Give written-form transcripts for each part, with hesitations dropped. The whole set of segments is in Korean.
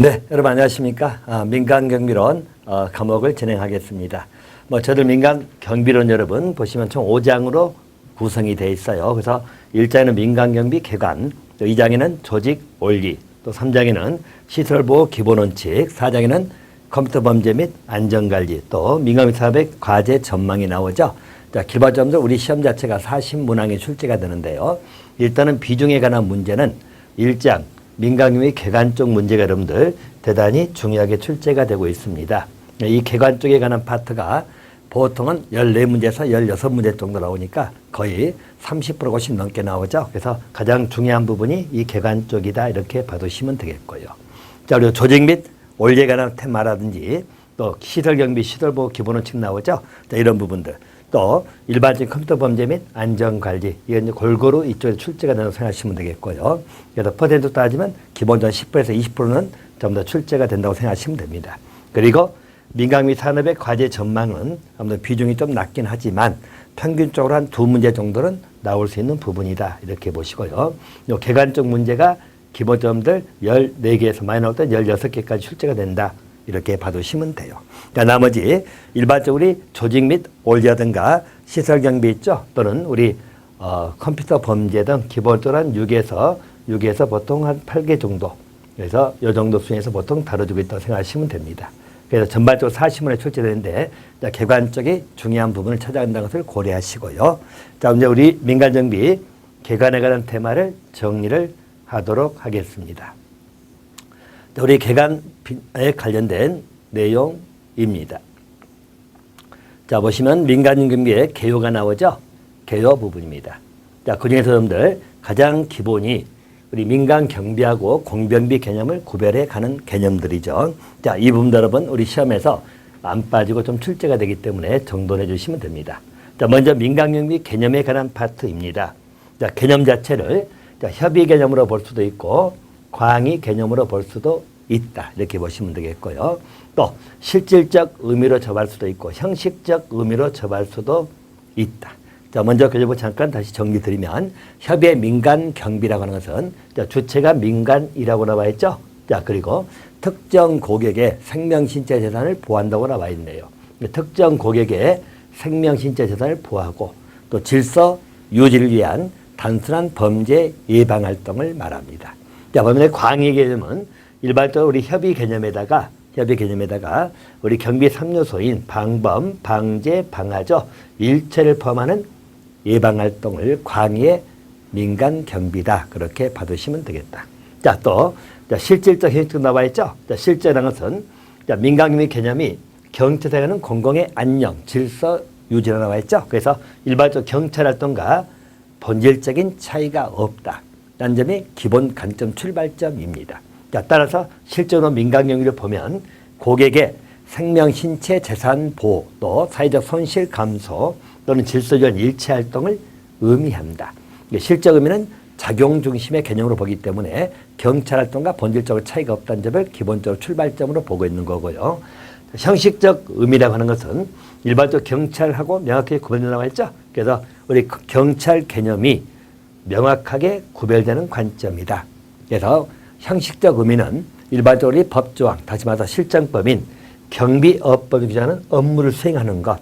네, 여러분 안녕하십니까? 민간경비론 과목을 진행하겠습니다. 저들 민간경비론 여러분 보시면 총 5장으로 구성이 되어 있어요. 그래서 1장에는 민간경비 개관, 또 2장에는 조직 원리, 또 3장에는 시설보호 기본원칙, 4장에는 컴퓨터 범죄 및 안전관리, 또 민간경비 사업의 과제 전망이 나오죠. 자, 기본적으로 우리 시험 자체가 40문항이 출제가 되는데요. 일단은 비중에 관한 문제는 1장 민간경비 개관 쪽 문제가 여러분들 대단히 중요하게 출제가 되고 있습니다. 이 개관 쪽에 관한 파트가 보통은 14문제에서 16문제 정도 나오니까 거의 30%가 훨씬 넘게 나오죠. 그래서 가장 중요한 부분이 이 개관 쪽이다 이렇게 봐두시면 되겠고요. 자, 그리고 조직 및 원리에 관한 테마라든지 또 시설경비, 시설보호 기본원칙 나오죠. 자, 이런 부분들. 또 일반적인 컴퓨터 범죄 및 안전관리 이건 이제 골고루 이쪽에 출제가 된다고 생각하시면 되겠고요. 그래서 퍼센트 따지면 기본적으로 10%에서 20%는 전부 다 출제가 된다고 생각하시면 됩니다. 그리고 민간경비 산업의 과제 전망은 아무래도 비중이 좀 낮긴 하지만 평균적으로 한 2문제 정도는 나올 수 있는 부분이다 이렇게 보시고요. 이 개관적 문제가 기본점들 14개에서 많이 나올 때 16개까지 출제가 된다. 이렇게 봐두시면 돼요. 그러니까 나머지 일반적으로 조직 및 원리라든가 시설 경비 있죠. 또는 우리 컴퓨터 범죄 등 기본적으로 한 6에서 보통 한 8개 정도. 그래서 이 정도 수준에서 보통 다뤄주고 있다고 생각하시면 됩니다. 그래서 전반적으로 40문에 출제되는데 개관 쪽이 중요한 부분을 찾아간다는 것을 고려하시고요. 자, 이제 우리 민간경비 개관에 관한 테마를 정리를 하도록 하겠습니다. 우리 개관에 관련된 내용입니다. 자, 보시면 민간경비의 개요가 나오죠? 개요 부분입니다. 자, 그 중에서 여러분들 가장 기본이 우리 민간경비하고 공병비 개념을 구별해 가는 개념들이죠. 자, 이 부분 여러분 우리 시험에서 안 빠지고 좀 출제가 되기 때문에 정돈해 주시면 됩니다. 자, 먼저 민간경비 개념에 관한 파트입니다. 자, 개념 자체를 협의 개념으로 볼 수도 있고 광의 개념으로 볼 수도 있다. 이렇게 보시면 되겠고요. 또 실질적 의미로 접할 수도 있고 형식적 의미로 접할 수도 있다. 자, 먼저 교재부 잠깐 다시 정리 드리면 협의의 민간경비라고 하는 것은 주체가 민간이라고 나와 있죠. 자, 그리고 특정 고객의 생명신체 재산을 보호한다고 나와 있네요. 특정 고객의 생명신체 재산을 보호하고 또 질서 유지를 위한 단순한 범죄 예방 활동을 말합니다. 자, 그러면 광의 개념은 일반적으로 우리 협의 개념에다가 우리 경비 3요소인 방범, 방제, 방하죠. 일체를 포함하는 예방 활동을 광의의 민간 경비다. 그렇게 봐두시면 되겠다. 자, 또 실질적 형식도 나와 있죠. 자, 실제라는 것은 민간 경비 개념이 경찰에 관한 공공의 안녕, 질서 유지가 나와 있죠. 그래서 일반적 경찰 활동과 본질적인 차이가 없다. 라는 점이 기본 관점 출발점입니다. 자, 따라서 실제로 민간경비를 보면 고객의 생명, 신체, 재산 보호, 또 사회적 손실 감소 또는 질서주한 일체 활동을 의미한다. 실적 의미는 작용 중심의 개념으로 보기 때문에 경찰 활동과 본질적으로 차이가 없다는 점을 기본적으로 출발점으로 보고 있는 거고요. 형식적 의미라고 하는 것은 일반적으로 경찰하고 명확하게 구분된다고 했죠. 그래서 우리 경찰 개념이 명확하게 구별되는 관점이다. 그래서 형식적 의미는 일반적으로 법조항, 다시 말해서 실정법인 경비업법이 규정하는 업무를 수행하는 것.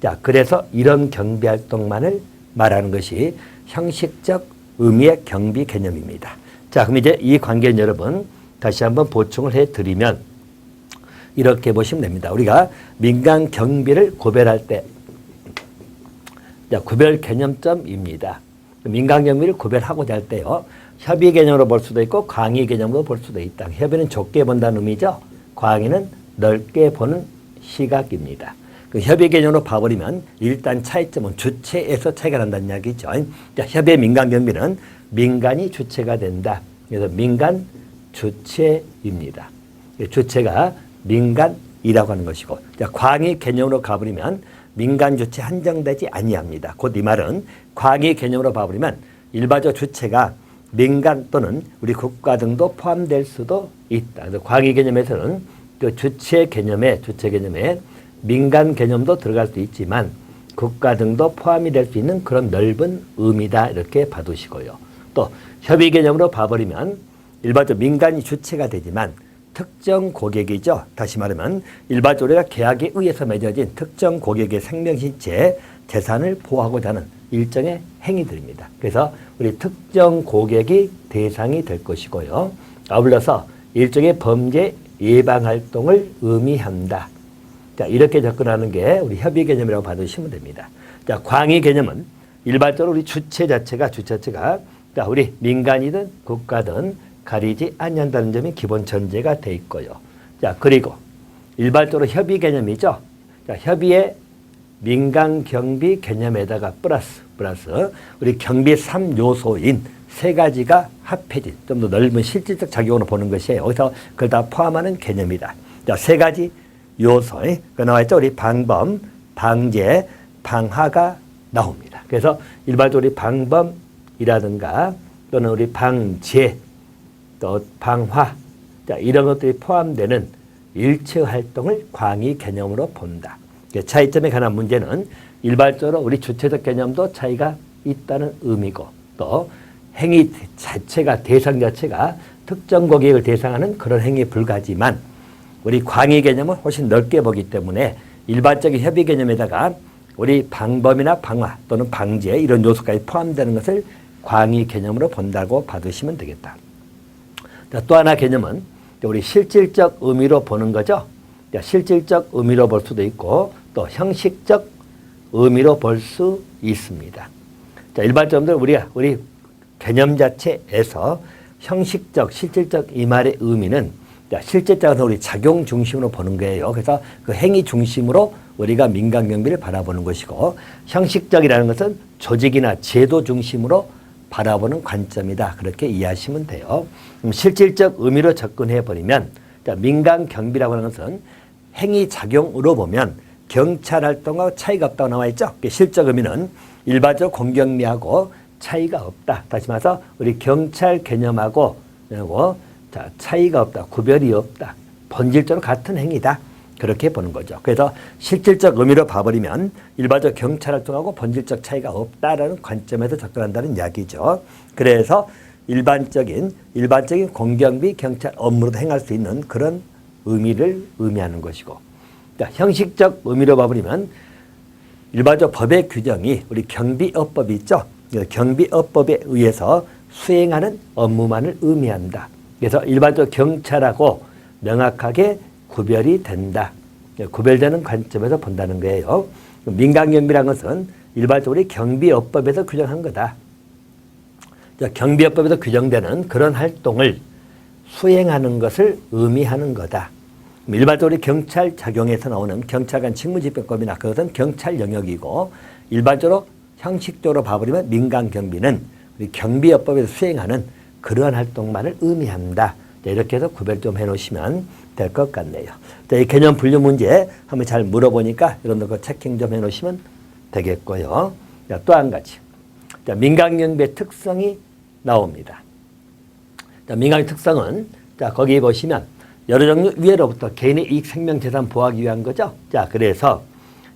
자, 그래서 이런 경비활동만을 말하는 것이 형식적 의미의 경비 개념입니다. 자, 그럼 이제 이 관계는 여러분 다시 한번 보충을 해드리면 이렇게 보시면 됩니다. 우리가 민간 경비를 구별할 때 구별 개념점입니다. 민간 경비를 구별하고자 할 때요. 협의 개념으로 볼 수도 있고 광의 개념으로 볼 수도 있다. 협의는 좁게 본다는 의미죠. 광의는 넓게 보는 시각입니다. 그 협의 개념으로 봐버리면 일단 차이점은 주체에서 차이가 난다는 이야기죠. 자, 협의 민간 경비는 민간이 주체가 된다. 그래서 민간 주체입니다. 주체가 민간이라고 하는 것이고, 자, 광의 개념으로 가버리면 민간 주체 한정되지 아니합니다. 곧 이 말은 광의 개념으로 봐버리면 일반적 주체가 민간 또는 우리 국가 등도 포함될 수도 있다. 그래서 광의 개념에서는 그 주체 개념에 민간 개념도 들어갈 수 있지만 국가 등도 포함이 될 수 있는 그런 넓은 의미다. 이렇게 봐두시고요. 또 협의 개념으로 봐버리면 일반적으로 민간이 주체가 되지만 특정 고객이죠. 다시 말하면 일반적으로 우리가 계약에 의해서 맺어진 특정 고객의 생명신체 재산을 보호하고자 하는 일정의 행위들입니다. 그래서 우리 특정 고객이 대상이 될 것이고요. 아울러서 일종의 범죄 예방 활동을 의미한다. 자, 이렇게 접근하는 게 우리 협의 개념이라고 봐주시면 됩니다. 자, 광의 개념은 일반적으로 우리 주체 자체가 자, 우리 민간이든 국가든 가리지 않는다는 점이 기본 전제가 돼 있고요. 자, 그리고 일반적으로 협의 개념이죠. 자, 협의의 민간 경비 개념에다가 플러스 우리 경비 3요소인 세 가지가 합해진 좀 더 넓은 실질적 작용으로 보는 것이에요. 그래서 그걸 다 포함하는 개념이다. 자, 세 가지 요소, 그 나와 있죠. 우리 방범, 방제, 방화가 나옵니다. 그래서 일반적으로 우리 방범이라든가 또는 우리 방제, 또 방화, 자, 이런 것들이 포함되는 일체 활동을 광의 개념으로 본다. 차이점에 관한 문제는 일반적으로 우리 주체적 개념도 차이가 있다는 의미고 또 행위 자체가 대상 자체가 특정 고객을 대상하는 그런 행위에 불과하지만 우리 광의 개념은 훨씬 넓게 보기 때문에 일반적인 협의 개념에다가 우리 방범이나 방화 또는 방제 이런 요소까지 포함되는 것을 광의 개념으로 본다고 받으시면 되겠다. 또 하나 개념은 우리 실질적 의미로 보는 거죠. 실질적 의미로 볼 수도 있고 또 형식적 의미로 볼 수 있습니다. 자, 일반적으로 우리 개념 자체에서 형식적, 실질적 이 말의 의미는 실질적으로 우리 작용 중심으로 보는 거예요. 그래서 그 행위 중심으로 우리가 민간 경비를 바라보는 것이고 형식적이라는 것은 조직이나 제도 중심으로 바라보는 관점이다. 그렇게 이해하시면 돼요. 그럼 실질적 의미로 접근해 버리면 민간 경비라고 하는 것은 행위 작용으로 보면 경찰 활동하고 차이가 없다고 나와 있죠. 실적 의미는 일반적 공경비하고 차이가 없다. 다시 말해서 우리 경찰 개념하고 차이가 없다. 구별이 없다. 본질적으로 같은 행위다. 그렇게 보는 거죠. 그래서 실질적 의미로 봐버리면 일반적 경찰 활동하고 본질적 차이가 없다라는 관점에서 접근한다는 이야기죠. 그래서 일반적인 공경비 경찰 업무로도 행할 수 있는 그런 의미를 의미하는 것이고 자, 형식적 의미로 봐버리면 일반적 법의 규정이 우리 경비업법이 있죠. 경비업법에 의해서 수행하는 업무만을 의미한다. 그래서 일반적 경찰하고 명확하게 구별이 된다. 구별되는 관점에서 본다는 거예요. 민간경비라는 것은 일반적으로 경비업법에서 규정한 거다. 경비업법에서 규정되는 그런 활동을 수행하는 것을 의미하는 거다. 일반적으로 경찰 작용에서 나오는 경찰관 직무집행법이나 그것은 경찰 영역이고 일반적으로 형식적으로 봐버리면 민간경비는 우리 경비업법에서 수행하는 그러한 활동만을 의미한다. 이렇게 해서 구별 좀 해놓으시면 될 것 같네요. 이 개념 분류 문제 한번 잘 물어보니까 여러분들 체킹 좀 해놓으시면 되겠고요. 또 한 가지. 민간경비의 특성이 나옵니다. 민간의 특성은 거기 보시면 여러 종류 위해로부터 개인의 이익 생명 재산 보호하기 위한 거죠. 그래서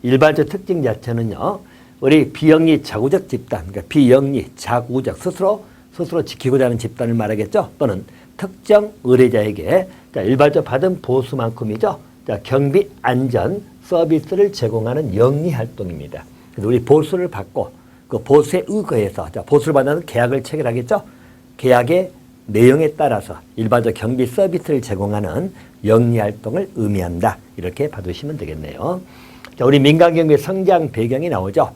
일반적 특징 자체는요. 우리 비영리 자구적 집단, 그러니까 비영리 자구적 스스로 지키고자 하는 집단을 말하겠죠. 또는 특정 의뢰자에게 일반적 받은 보수만큼이죠. 경비 안전 서비스를 제공하는 영리 활동입니다. 그래서 우리 보수를 받고 그 보수에 의거해서 보수를 받는 계약을 체결하겠죠. 계약의 내용에 따라서 일반적 경비 서비스를 제공하는 영리 활동을 의미한다. 이렇게 봐두시면 되겠네요. 우리 민간경비의 성장 배경이 나오죠.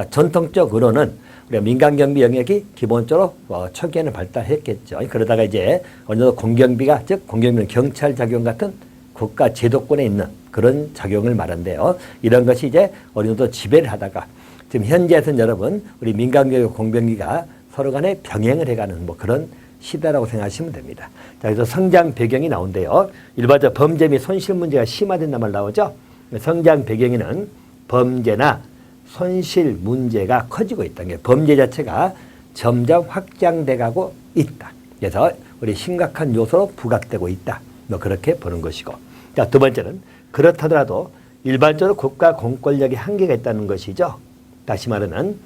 전통적으로는 우리가 민간경비 영역이 기본적으로 초기에는 발달했겠죠. 그러다가 이제 어느 정도 공경비가, 즉 공경비는 경찰 작용 같은 국가 제도권에 있는 그런 작용을 말한대요. 이런 것이 이제 어느 정도 지배를 하다가 지금 현재에서는 여러분 우리 민간경비 공병기가 서로 간에 병행을 해가는 그런 시대라고 생각하시면 됩니다. 그래서 성장 배경이 나온대요. 일반적 범죄 및 손실 문제가 심화된단 말 나오죠. 성장 배경에는 범죄나 손실 문제가 커지고 있다는 게 범죄 자체가 점점 확장돼 가고 있다. 그래서 우리 심각한 요소로 부각되고 있다. 그렇게 보는 것이고. 자, 두 번째는 그렇다더라도 일반적으로 국가 공권력에 한계가 있다는 것이죠. 다시 말하면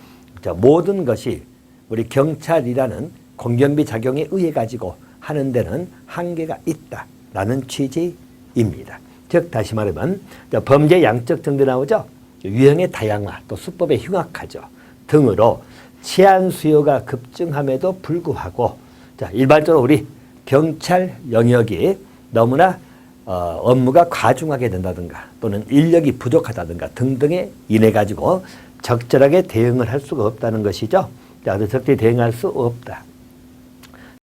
모든 것이 우리 경찰이라는 공경비 작용에 의해 가지고 하는 데는 한계가 있다. 라는 취지입니다. 즉 다시 말하면 범죄 양적 정도 나오죠. 유형의 다양화 또 수법의 흉악하죠 등으로 치안 수요가 급증함에도 불구하고 자, 일반적으로 우리 경찰 영역이 너무나 업무가 과중하게 된다든가 또는 인력이 부족하다든가 등등에 인해 가지고 적절하게 대응을 할 수가 없다는 것이죠. 자, 그래서 적절히 대응할 수 없다.